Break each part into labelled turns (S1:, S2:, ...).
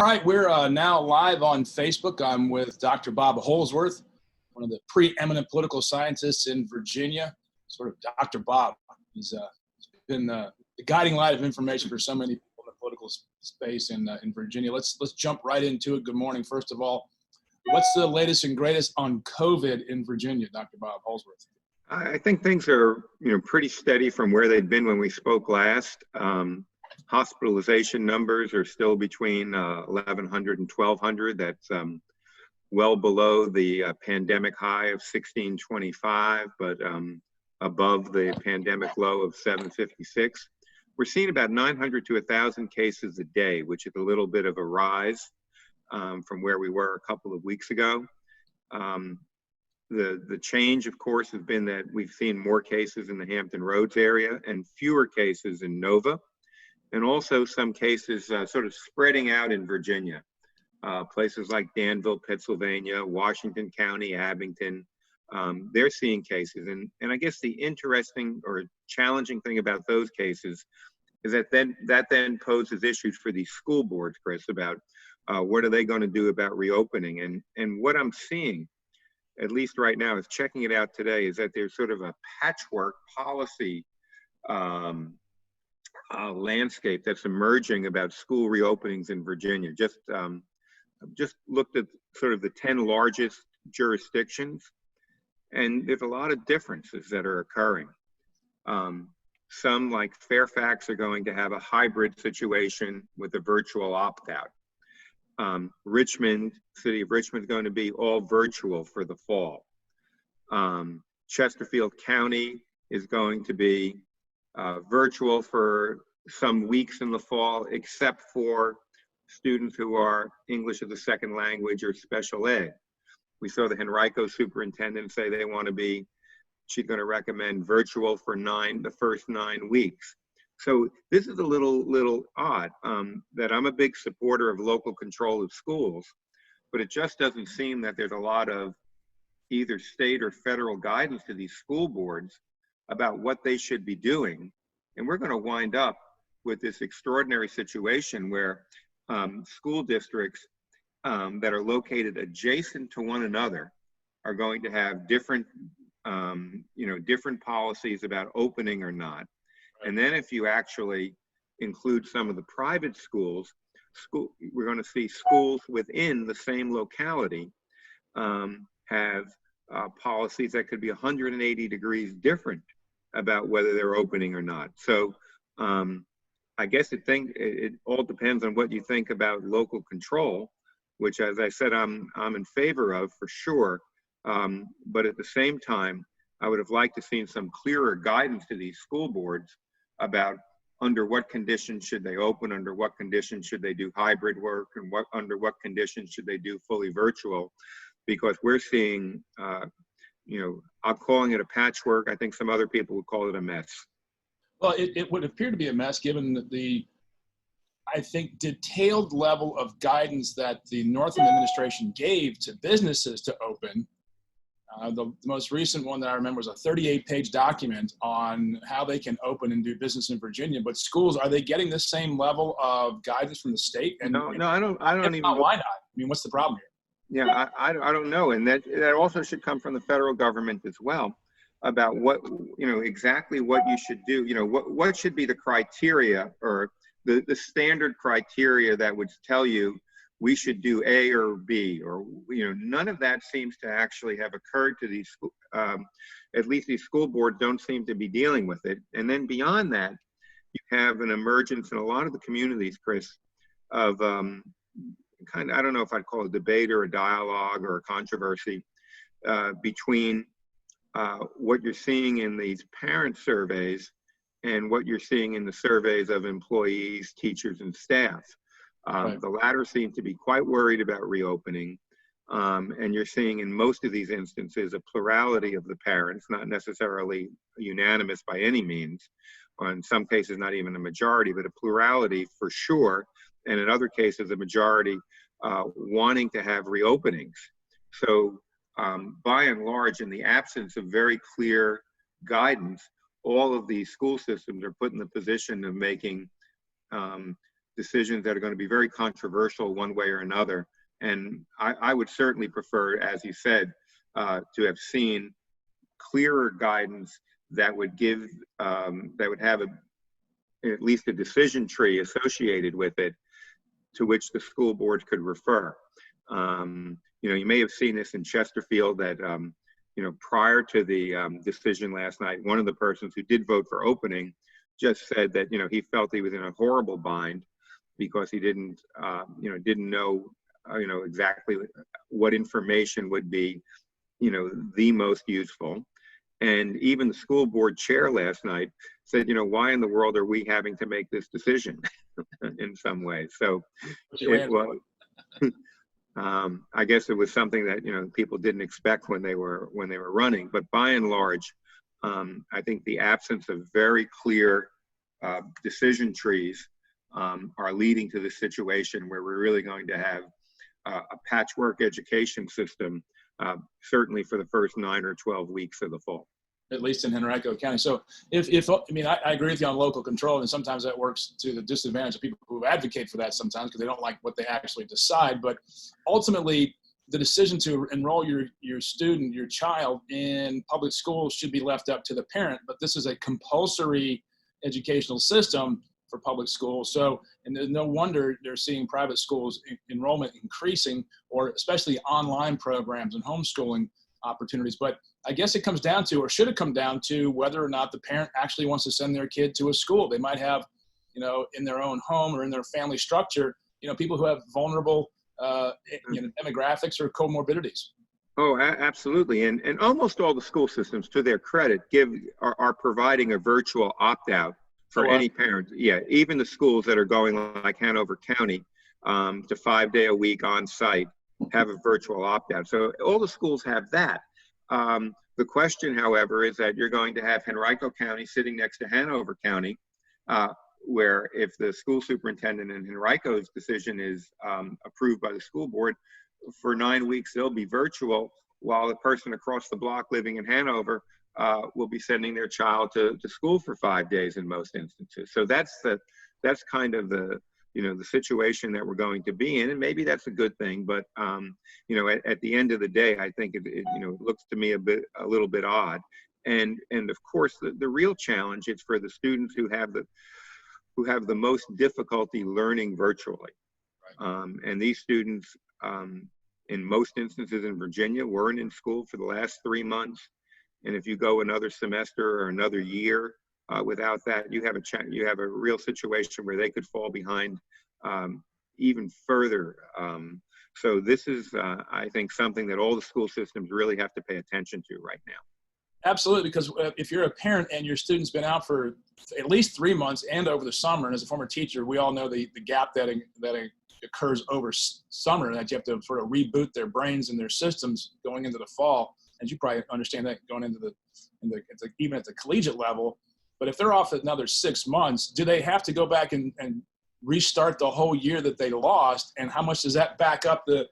S1: right, we're now live on Facebook. I'm with Dr. Bob Holsworth, one of the preeminent political scientists in Virginia, sort of Dr. Bob. He's been the guiding light of information for so many people in the political space in Virginia. Let's jump right into it. Good morning. First of all, what's the latest and greatest on COVID in Virginia, Dr. Bob Holsworth?
S2: I think things are, pretty steady from where they'd been when we spoke last. Hospitalization numbers are still between 1,100 and 1,200. That's well below the pandemic high of 1,625, but above the pandemic low of 756. We're seeing about 900 to 1,000 cases a day, which is a little bit of a rise from where we were a couple of weeks ago. The change, of course, has been that we've seen more cases in the Hampton Roads area and fewer cases in Nova, and also some cases sort of spreading out in Virginia. Places like Danville, Pennsylvania, Washington County, Abington, they're seeing cases. And I guess the interesting or challenging thing about those cases is that then poses issues for these school boards, Chris, about what are they going to do about reopening. And what I'm seeing, at least right now, is checking it out today, is that there's sort of a patchwork policy landscape that's emerging about school reopenings in Virginia. Just looked at sort of the 10 largest jurisdictions, and there's a lot of differences that are occurring. Some, like Fairfax, are going to have a hybrid situation with a virtual opt-out. City of Richmond is going to be all virtual for the fall. Chesterfield County is going to be virtual for some weeks in the fall, except for students who are English as a second language or special ed. We saw the Henrico superintendent say she's going to recommend virtual for the first 9 weeks. So this is a little odd, that I'm a big supporter of local control of schools, but it just doesn't seem that there's a lot of either state or federal guidance to these school boards about what they should be doing. And we're going to wind up with this extraordinary situation where school districts that are located adjacent to one another are going to have different policies about opening or not. And then if you actually include some of the private schools, we're going to see schools within the same locality have policies that could be 180 degrees different about whether they're opening or not. So I guess it all depends on what you think about local control, which, as I said, I'm in favor of for sure. But at the same time, I would have liked to see some clearer guidance to these school boards about under what conditions should they open, under what conditions should they do hybrid work, and under what conditions should they do fully virtual, because we're seeing, I'm calling it a patchwork. I think some other people would call it a mess.
S1: Well, it would appear to be a mess given the I think, detailed level of guidance that the Northam administration gave to businesses to open. The most recent one that I remember was a 38-page document on how they can open and do business in Virginia. But schools, are they getting the same level of guidance from the state? And
S2: no, I don't even know.
S1: Why not? I mean, what's the problem here?
S2: Yeah, I don't know. And that also should come from the federal government as well, about what, exactly what you should do. What should be the criteria or the standard criteria that would tell you we should do A or B, or, none of that seems to actually have occurred to these, at least these school boards don't seem to be dealing with it. And then beyond that, you have an emergence in a lot of the communities, Chris, of I don't know if I'd call it a debate or a dialogue or a controversy between what you're seeing in these parent surveys and what you're seeing in the surveys of employees, teachers, and staff. Right. The latter seem to be quite worried about reopening. And you're seeing in most of these instances a plurality of the parents, not necessarily unanimous by any means, or in some cases not even a majority, but a plurality for sure, and in other cases a majority wanting to have reopenings. So by and large, in the absence of very clear guidance, all of these school systems are put in the position of making decisions that are going to be very controversial one way or another. And I would certainly prefer, as you said, to have seen clearer guidance that would give, that would have at least a decision tree associated with it to which the school boards could refer. You may have seen this in Chesterfield that, prior to the decision last night, one of the persons who did vote for opening just said that, he felt he was in a horrible bind because he didn't know, exactly what information would be, the most useful. And even the school board chair last night said, why in the world are we having to make this decision in some way? So I guess it was something that, people didn't expect when they were running. But by and large, I think the absence of very clear decision trees are leading to this situation where we're really going to have a patchwork education system, certainly for the first 9 or 12 weeks of the fall.
S1: At least in Henrico County. So I agree with you on local control, and sometimes that works to the disadvantage of people who advocate for that sometimes because they don't like what they actually decide. But ultimately, the decision to enroll your student, your child in public schools should be left up to the parent. But this is a compulsory educational system for public schools. So, and there's no wonder they're seeing private schools enrollment increasing, or especially online programs and homeschooling opportunities. But I guess it comes down to, or should it come down to, whether or not the parent actually wants to send their kid to a school. They might have, in their own home or in their family structure, people who have vulnerable demographics or comorbidities.
S2: Oh, absolutely. And almost all the school systems, to their credit, are providing a virtual opt-out for any parent. Yeah, even the schools that are going like Hanover County to 5-day a week on site have a virtual opt-out. So all the schools have that. The question, however, is that you're going to have Henrico County sitting next to Hanover County, where if the school superintendent in Henrico's decision is approved by the school board, for 9 weeks they'll be virtual, while the person across the block living in Hanover will be sending their child to school for 5 days in most instances. So that's kind of the situation that we're going to be in, and maybe that's a good thing. But at the end of the day, I think it looks to me a little bit odd. And of course, the real challenge is for the students who have the most difficulty learning virtually. Right. And these students, in most instances in Virginia, weren't in school for the last 3 months. And if you go another semester or another year without that, you have a real situation where they could fall behind even further. So this is, I think, something that all the school systems really have to pay attention to right now.
S1: Absolutely, because if you're a parent and your student's been out for at least 3 months and over the summer, and as a former teacher, we all know the gap that occurs over summer, and that you have to sort of reboot their brains and their systems going into the fall. As you probably understand that going into even at the collegiate level. But if they're off another 6 months, do they have to go back and restart the whole year that they lost? And how much does that back up the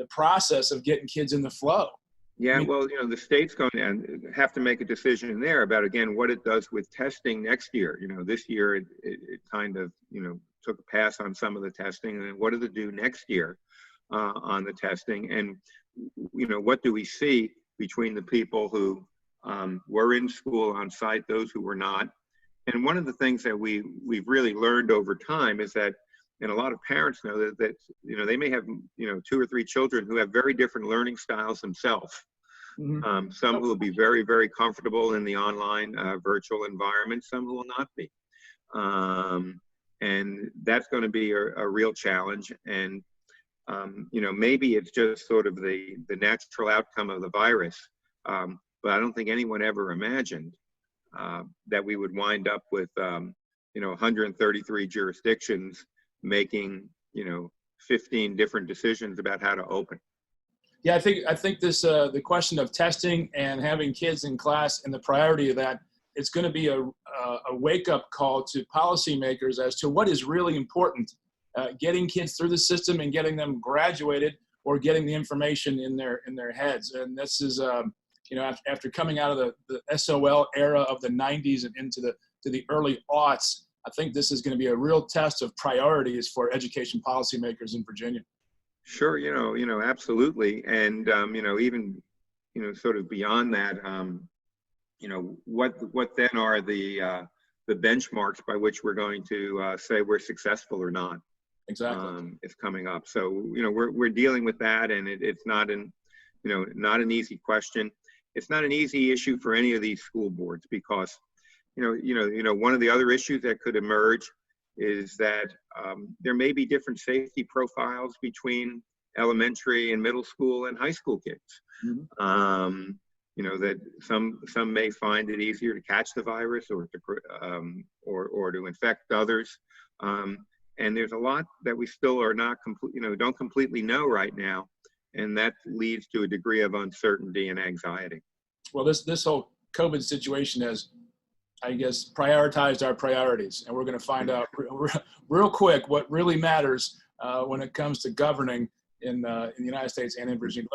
S1: process of getting kids in the flow?
S2: Yeah, well, the state's going to have to make a decision there about, again, what it does with testing next year. This year it kind of, took a pass on some of the testing, and then what does it do next year on the testing? And, what do we see between the people who were in school on site, those who were not? And one of the things that we've really learned over time is that, and a lot of parents know that they may have 2 or 3 children who have very different learning styles themselves. Mm-hmm. Some who will be very, very comfortable in the online virtual environment, some who will not be. And that's going to be a real challenge. And maybe it's just sort of the natural outcome of the virus. But I don't think anyone ever imagined that we would wind up with 133 jurisdictions making 15 different decisions about how to open.
S1: Yeah, I think this the question of testing and having kids in class and the priority of that, it's going to be a wake-up call to policymakers as to what is really important, getting kids through the system and getting them graduated, or getting the information in their heads. And this is after coming out of the SOL era of the 90s and into the early aughts, I think this is going to be a real test of priorities for education policymakers in Virginia.
S2: Sure, absolutely. And, even, sort of beyond that, what then are the benchmarks by which we're going to say we're successful or not?
S1: Exactly.
S2: It's coming up. So, we're dealing with that, and it's not not an easy question. It's not an easy issue for any of these school boards because, one of the other issues that could emerge is that there may be different safety profiles between elementary and middle school and high school kids. Mm-hmm. That some may find it easier to catch the virus or to infect others. And there's a lot that we still are not don't completely know right now, and that leads to a degree of uncertainty and anxiety.
S1: Well, this whole COVID situation has, I guess, prioritized our priorities, and we're going to find out real quick what really matters when it comes to governing in the United States and in Virginia.